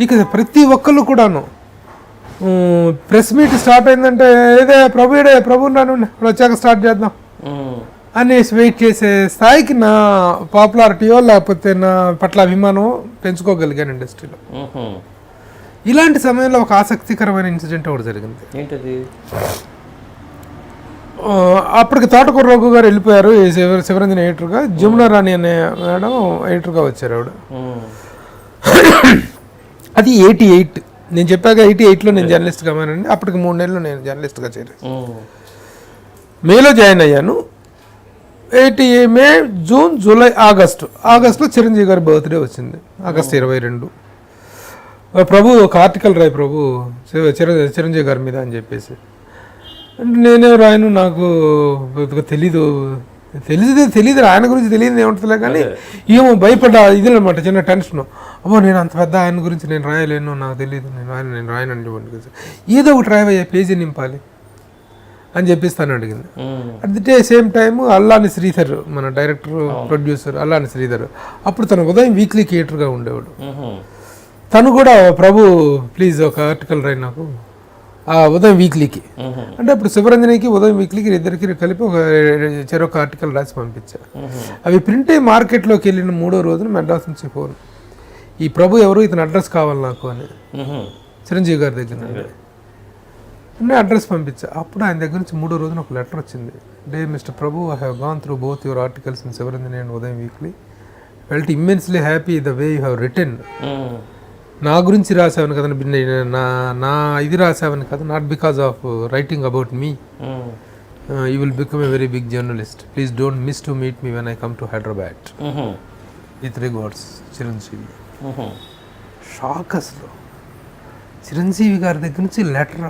ఇక ప్రతి ఒక్కళ్ళు కూడాను ప్రెస్ మీట్ స్టార్ట్ అయిందంటే ఏదే ప్రభు నాను వచ్చాక స్టార్ట్ చేద్దాం అనేసి వెయిట్ చేసే స్థాయికి నా పాపులారిటీయో లేకపోతే నా పట్ల అభిమానం పెంచుకోగలిగాను ఇండస్ట్రీలో. ఇలాంటి సమయంలో ఒక ఆసక్తికరమైన ఇన్సిడెంట్ ఒకటి జరిగింది. ఏంటది? అప్పటికి తోటకూర రఘు గారు వెళ్ళిపోయారు శివరంజన్ ఎడిటర్గా. జమునా రాణి అనే మేడం ఎడిటర్గా వచ్చారు ఆవిడ. అది 88. నేను చెప్పాక 88లో నేను జర్నలిస్ట్గా మారాను. అప్పటికి 3 నెలలు నేను జర్నలిస్ట్గా చేరాను. మేలో జాయిన్ అయ్యాను. 80 మే, జూన్, జూలై, ఆగస్టులో చిరంజీవి గారి బర్త్డే వచ్చింది. ఆగస్టు 22. ప్రభు ఒక ఆర్టికల్ రాయి ప్రభు చిరంజీవి గారి మీద అని చెప్పేసి. అంటే నేనే రాయను, నాకు తెలీదు ఆయన గురించి తెలియదు ఏముంటుందిలే కానీ ఏమో భయపడ్డ ఇది అనమాట, చిన్న టెన్షన్. అబ్బో నేను అంత పెద్ద ఆయన గురించి నేను రాయలేను, నాకు తెలియదు, నేను రాయను చెప్పండి. ఏదో ఒకటి రాయవయ్యా, పేజీ నింపాలి అని చెప్పేసి తను అడిగింది. అట్ ది సేమ్ టైమ్ అల్లాని శ్రీధర్, మన డైరెక్టర్ ప్రొడ్యూసర్ అల్లాని శ్రీధర్, అప్పుడు తను ఉదయం వీక్లీ క్రియేటర్గా ఉండేవాడు. తను కూడా ప్రభు ప్లీజ్ ఒక ఆర్టికల్ రాయి నాకు ఉదయం వీక్లీకి అంటే అప్పుడు శివరంజనికి ఉదయం వీక్లీకి ఇద్దరికి కలిపి చెరొక ఆర్టికల్ రాసి పంపించా. అవి ప్రింట్ అయ్యి మార్కెట్లోకి వెళ్ళిన 3వ రోజున మెడ్రాస్ నుంచి ఫోన్, ఈ ప్రభు ఎవరు, ఇతను అడ్రస్ కావాలి నాకు అని చిరంజీవి గారి దగ్గర అంటే అడ్రస్ పంపించా. అప్పుడు ఆయన దగ్గర నుంచి 3వ రోజున ఒక లెటర్ వచ్చింది. Dear mister Prabhu, I have gone through both your articles in Sivaranjani and Udayam weekly, felt immensely happy the way you have written. నా గురించి రాసావని కదా, నా ఇది రాసావని కదా, not because of writing about me. You will become a very big journalist. Please don't miss to meet me when I come to Hyderabad. With regards Chiranjeevi. Shock అసలు. చిరంజీవి గారి దగ్గర నుంచి లెటర్.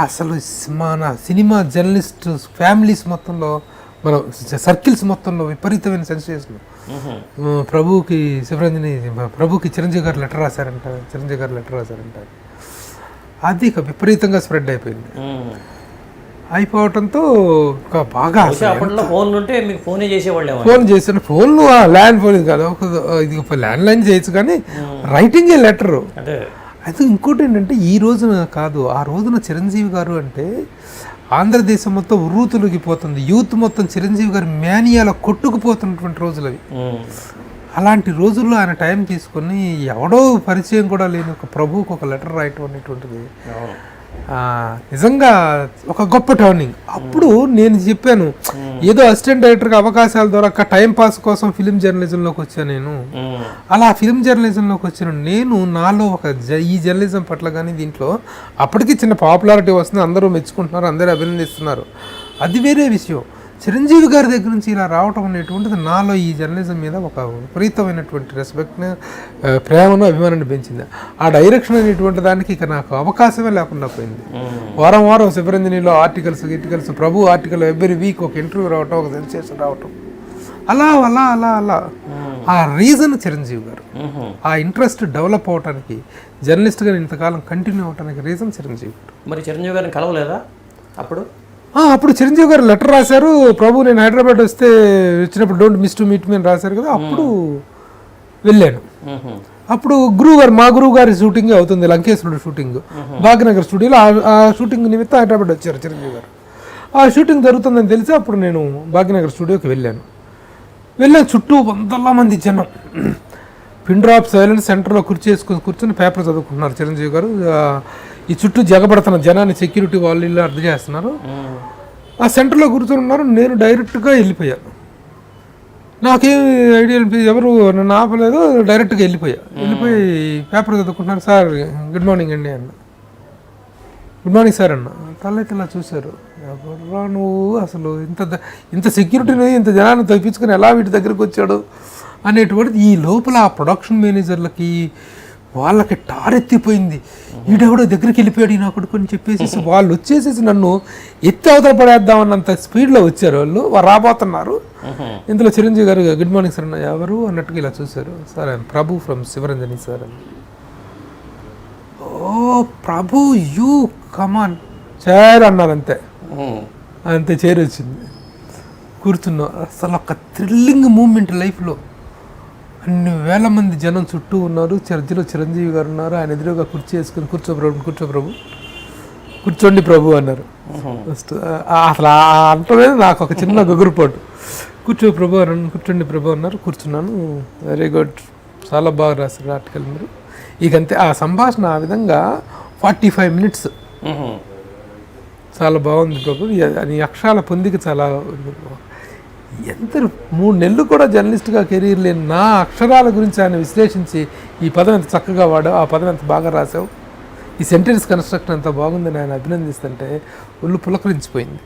అసలు మన సినిమా జర్నలిస్ట్ ఫ్యామిలీస్ మొత్తంలో, మన సర్కిల్స్ మొత్తంలో విపరీతమైన సెన్సేషన్. ప్రభుకి చిరంజీవి గారు లెటర్ రాశారంట. అది ఇక విపరీతంగా స్ప్రెడ్ అయిపోయింది. అయిపోవటంతో బాగా ఫోన్ చేశాను. ఫోన్లు ల్యాండ్ ఫోన్ కాదు, ఇది ల్యాండ్ లైన్ చేయొచ్చు కానీ రైటింగే లెటరు. అయితే ఇంకోటి ఏంటంటే ఈ రోజున కాదు, ఆ రోజున చిరంజీవి గారు అంటే ఆంధ్రదేశం మొత్తం ఉర్రూతులుగిపోతుంది, యూత్ మొత్తం చిరంజీవి గారి మేనియాలో కొట్టుకుపోతున్నటువంటి రోజులు అవి. అలాంటి రోజుల్లో ఆయన టైం తీసుకొని ఎవడో పరిచయం కూడా లేని ఒక ప్రభువుకు ఒక లెటర్ రాయటం అనేటువంటిది నిజంగా ఒక గొప్ప టర్నింగ్. అప్పుడు నేను చెప్పాను, ఏదో అసిస్టెంట్ డైరెక్టర్గా అవకాశాలు దొరక్క టైం పాస్ కోసం ఫిలిం జర్నలిజంలోకి వచ్చాను నేను. అలా ఫిలిం జర్నలిజంలోకి వచ్చిన నేను నాలో ఒక ఈ జర్నలిజం పట్ల కానీ దీంట్లో అప్పటికి చిన్న పాపులారిటీ వస్తుంది, అందరూ మెచ్చుకుంటున్నారు, అందరూ అభినందిస్తున్నారు, అది వేరే విషయం. చిరంజీవి గారి దగ్గర నుంచి ఇలా రావటం అనేటువంటిది నాలో ఈ జర్నలిజం మీద ఒక విపరీతమైనటువంటి రెస్పెక్ట్ని, ప్రేమను, అభిమానాన్ని పెంచింది. ఆ డైరెక్షన్ అనేటువంటి దానికి ఇక నాకు అవకాశమే లేకుండా పోయింది. వారం శివరంజనిలో ఆర్టికల్స్ ప్రభు ఆర్టికల్ ఎవ్రీ వీక్ ఒక ఇంటర్వ్యూ రావటం, ఒక సెన్సేషన్ రావటం, అలా ఆ రీజన్ చిరంజీవి గారు. ఆ ఇంట్రెస్ట్ డెవలప్ అవటానికి, జర్నలిస్ట్గా ఇంతకాలం కంటిన్యూ అవటానికి రీజన్ చిరంజీవి గారు. మరి చిరంజీవి గారిని కలవలేదా అప్పుడు చిరంజీవి గారు లెటర్ రాశారు. ప్రభు నేను హైదరాబాద్ వచ్చినప్పుడు డోంట్ మిస్ టు మీట్ మీ అని రాశారు కదా, అప్పుడు వెళ్ళాను. అప్పుడు మా గురువు గారి షూటింగ్ అవుతుంది, లంకేశ్వరుడు షూటింగ్ భాగ్యనగర్ స్టూడియోలో. ఆ షూటింగ్ నిమిత్తం హైదరాబాద్ వచ్చారు చిరంజీవి గారు. ఆ షూటింగ్ జరుగుతుందని తెలిసి అప్పుడు నేను భాగ్యనగర్ స్టూడియోకి వెళ్ళాను. చుట్టూ 100 మంది జనం, పిన్ డ్రాప్ సైలెన్స్ సెంటర్లో కూర్చొని పేపర్ చదువుకుంటున్నారు చిరంజీవి గారు. ఈ చుట్టూ జగబడుతున్న జనాన్ని సెక్యూరిటీ వాళ్ళు ఇల్లు అర్థం చేస్తున్నారు. ఆ సెంటర్లో కూర్చొని ఉన్నారు. నేను డైరెక్ట్గా వెళ్ళిపోయాను. నాకేం ఐడియా ఎవరు నన్ను ఆపలేదు, డైరెక్ట్గా వెళ్ళిపోయి పేపర్ చదువుకుంటున్నాను. సార్ గుడ్ మార్నింగ్ అండి అన్న. గుడ్ మార్నింగ్ సార్ అన్న. తలైతే ఇలా చూశారు, ఎవర్రా నువ్వు, అసలు ఇంత సెక్యూరిటీని ఇంత జనాన్ని తప్పించుకొని ఎలా వీటి దగ్గరికి వచ్చాడు అనేటువంటిది. ఈ లోపల ఆ ప్రొడక్షన్ మేనేజర్లకి వాళ్ళకి టారెత్తిపోయింది. వీడెవడో దగ్గరికి వెళ్ళిపోయాడు నా కొడుకు అని చెప్పేసి వాళ్ళు వచ్చేసేసి నన్ను ఎత్తి అవతల పడేద్దామన్నంత స్పీడ్లో వచ్చారు. వాళ్ళు రాబోతున్నారు. ఇందులో చిరంజీవి గారు గుడ్ మార్నింగ్ సార్ అన్న. ఎవరు అన్నట్టుగా ఇలా చూశారు. Sir I'm Prabhu from Shivaranjani sir అని. Oh Prabhu, you come on chair అన్నారు. అంతే చేరి వచ్చింది. కూర్చున్నా. అసలు ఒక థ్రిల్లింగ్ మూమెంట్ లైఫ్లో. అన్ని వేల మంది జనం చుట్టూ ఉన్నారు. చర్చిలో చిరంజీవి గారు ఉన్నారు. ఆయన ఎదురుగా కుర్చీ వేసుకుని కూర్చో ప్రభు కూర్చోండి ప్రభు అన్నారు. ఫస్ట్ అసలు అంటమే నాకు ఒక చిన్న గగురుపాటు. కూర్చో ప్రభు అన్నాను, కూర్చోండి ప్రభు అన్నారు. కూర్చున్నాను. వెరీ గుడ్, చాలా బాగా రాశారు ఆర్టికల్ మీరు. ఇకంతే. ఆ సంభాషణ ఆ విధంగా 45 minutes చాలా బాగుంది ప్రభు. అది అక్షరాల పొందిక చాలా ఎంత 3 నెలలు కూడా జర్నలిస్ట్గా కెరీర్ లేని నా అక్షరాల గురించి ఆయన విశ్లేషించి ఈ పదం ఎంత చక్కగా వాడావు, ఆ పదం ఎంత బాగా రాసావు, ఈ సెంటెన్స్ కన్స్ట్రక్షన్ ఎంత బాగుందని ఆయన అభినందిస్తుంటే ఒళ్ళు పులకరించిపోయింది.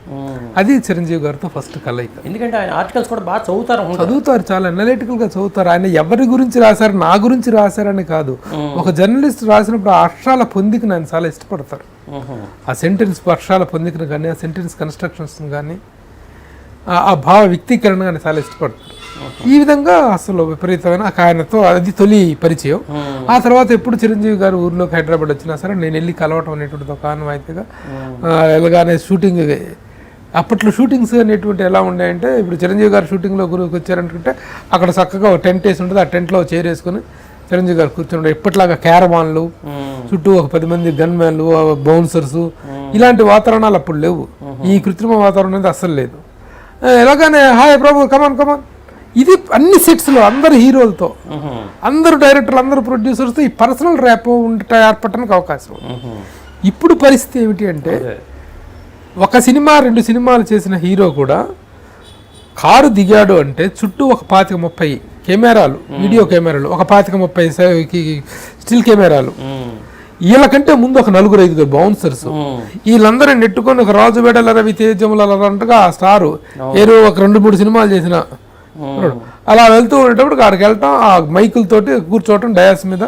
అది చిరంజీవి గారితో ఫస్ట్ కలయిక. ఎందుకంటే ఆయన ఆర్టికల్స్ కూడా బాగా చదువుతారు, చాలా అనలిటికల్గా చదువుతారు. ఆయన ఎవరి గురించి రాశారు, నా గురించి రాశారని కాదు, ఒక జర్నలిస్ట్ రాసినప్పుడు ఆ అక్షరాల పొందికను ఆయన చాలా ఇష్టపడతారు. ఆ సెంటెన్స్ అక్షరాల పొందికను కానీ, ఆ సెంటెన్స్ కన్స్ట్రక్షన్స్ కానీ, ఆ భావ వ్యక్తీకరణ కానీ చాలా ఇష్టపడతారు. ఈ విధంగా అసలు విపరీతమైన ఆయనతో అది తొలి పరిచయం. ఆ తర్వాత ఎప్పుడు చిరంజీవి గారు ఊర్లోకి హైదరాబాద్ వచ్చినా సరే నేను వెళ్ళి కలవటం అనేటువంటి ఒక ఆనవాయితీగా ఎలాగానే షూటింగ్. అప్పట్లో షూటింగ్స్ అనేటువంటి ఎలా ఉన్నాయంటే, ఇప్పుడు చిరంజీవి గారు షూటింగ్లో గురికి వచ్చారంటే అక్కడ చక్కగా ఒక టెంట్ వేసి ఉంటుంది. ఆ టెంట్లో చైర్ వేసుకుని చిరంజీవి గారు కూర్చుంటారు. ఎప్పటిలాగా క్యారవాన్లు, చుట్టూ ఒక 10 మంది గన్మ్యాన్లు, బౌన్సర్స్, ఇలాంటి వాతావరణాలు అప్పుడు లేవు. ఈ కృత్రిమ వాతావరణం అనేది అస్సలు లేదు. ఎలాగానే హాయ్ ప్రభు కమాన్ కమాన్, ఇది అన్ని సెట్స్లో అందరు హీరోలతో, అందరు డైరెక్టర్లు, అందరు ప్రొడ్యూసర్స్తో ఈ పర్సనల్ ర్యాప్ ఏర్పడటానికి అవకాశం. ఇప్పుడు పరిస్థితి ఏమిటి అంటే, ఒక సినిమా 2 సినిమాలు చేసిన హీరో కూడా కారు దిగాడు అంటే చుట్టూ ఒక 25-30 కెమెరాలు, వీడియో కెమెరాలు, ఒక 25-30 స్టిల్ కెమెరాలు, వీళ్ళకంటే ముందు ఒక 4-5 బౌన్సర్స్, వీళ్ళందరూ నెట్టుకొని ఒక రాజువేడల రవి తేజములంటగా ఆ స్టారు ఏదో ఒక 2-3 సినిమాలు చేసిన అలా వెళ్తూ ఉండేటప్పుడు అక్కడికి వెళ్ళటం, ఆ మైకులతోటి కూర్చోవటం, డయాస్ మీద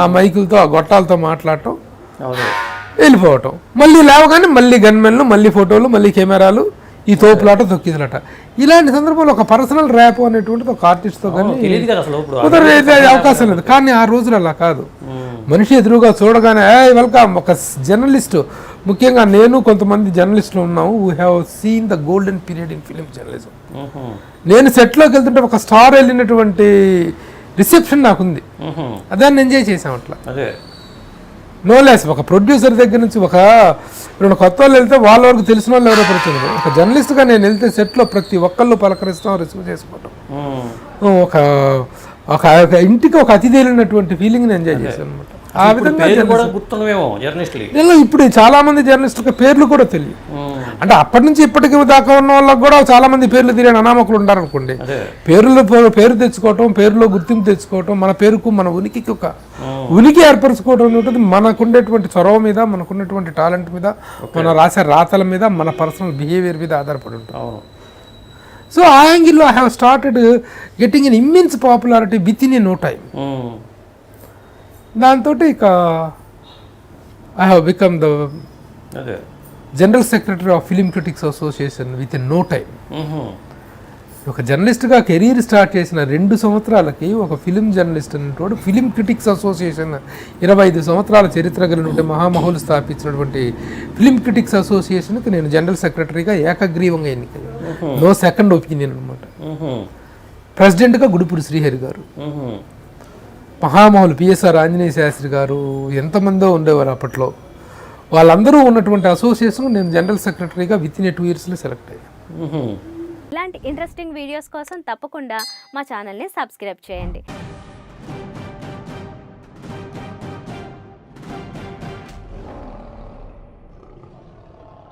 ఆ మైకులతో ఆ గొట్టాలతో మాట్లాడటం, వెళ్ళిపోవటం, మళ్ళీ లేవగానే మళ్ళీ గన్మెన్లు, మళ్ళీ ఫోటోలు, మళ్ళీ కెమెరాలు, ఈ తోపులాట తొక్కిదలాట. ఇలాంటి సందర్భంలో ఒక పర్సనల్ ర్యాప్ అనేటువంటిది ఒక ఆర్టిస్ట్తో కానీ కుదరలేదు, అవకాశం లేదు. కానీ ఆ రోజులు అలా కాదు. మనిషి ఎదురుగా చూడగానే వెల్కమ్. ఒక జర్నలిస్టు, ముఖ్యంగా నేను కొంతమంది జర్నలిస్టులు ఉన్నాము, we have seen the golden period in film journalism. నేను సెట్లోకి వెళ్తుంటే ఒక స్టార్ వెళ్ళినటువంటి రిసెప్షన్ నాకుంది. అదాన్ని ఎంజాయ్ చేసాం అట్లా. నో లెస్ ఒక ప్రొడ్యూసర్ దగ్గర నుంచి ఒక ఇప్పుడు కొత్త వాళ్ళు వెళ్తే వాళ్ళ వరకు తెలిసిన వాళ్ళు ఎవరో పరిచయం. ఒక జర్నలిస్ట్గా నేను వెళ్తే సెట్లో ప్రతి ఒక్కళ్ళు పలకరిస్తాం, రిసీవ్ చేసుకోవటం, ఒక ఇంటికి ఒక అతిథి వెళ్ళినటువంటి ఫీలింగ్ ఎంజాయ్ చేశాను అనమాట. ఆ విధంగా ఇప్పుడు చాలా మంది జర్నలిస్టులకు పేర్లు కూడా తెలియదు. అంటే అప్పటి నుంచి ఇప్పటికి దాకా ఉన్న వాళ్ళకి కూడా చాలా మంది పేర్లు తెలియని అనామకులు ఉంటారనుకోండి. పేరు తెచ్చుకోవటం, పేరులో గుర్తింపు తెచ్చుకోవటం, మన పేరుకు మన ఉనికికి ఒక ఉనికి ఏర్పరచుకోవడం అనేది మనకుండేటువంటి చొరవ మీద, మనకున్నటువంటి టాలెంట్ మీద, మన రాసే రాతల మీద, మన పర్సనల్ బిహేవియర్ మీద ఆధారపడి ఉంటాం. సో ఆ యాంగిల్లో I have started getting an immense popularity within a no time. దాంతో ఇక I have become the general secretary of film critics association within no time. ఒక జర్నలిస్ట్గా కెరీర్ స్టార్ట్ చేసిన 2 సంవత్సరాలకి ఒక ఫిలిం జర్నలిస్ట్ అనేటువంటి ఫిలిం క్రిటిక్స్ అసోసియేషన్ 25 సంవత్సరాల చరిత్ర కలిగినటువంటి మహామహులు స్థాపించినటువంటి ఫిలిం క్రిటిక్స్ అసోసియేషన్కి నేను జనరల్ సెక్రటరీగా ఏకగ్రీవంగా ఎన్నికయ్యాను. నో సెకండ్ ఒపీనియన్ అనమాట. ప్రెసిడెంట్గా గుడిపూడి శ్రీహరి గారు, మహామహులు పిఎస్ఆర్ ఆంజనేయ శాస్త్రి గారు, ఎంతమందో ఉండేవారు అప్పట్లో. వాళ్ళందరూ ఉన్నటువంటి అసోసియేషన్ నేను జనరల్ సెక్రటరీగా విత్ ఇన్ 2 yearsలో సెలెక్ట్ అయ్యాను. ఇలాంటి ఇంట్రెస్టింగ్ వీడియోస్ కోసం తప్పకుండా మా ఛానల్ని సబ్స్క్రైబ్ చేయండి.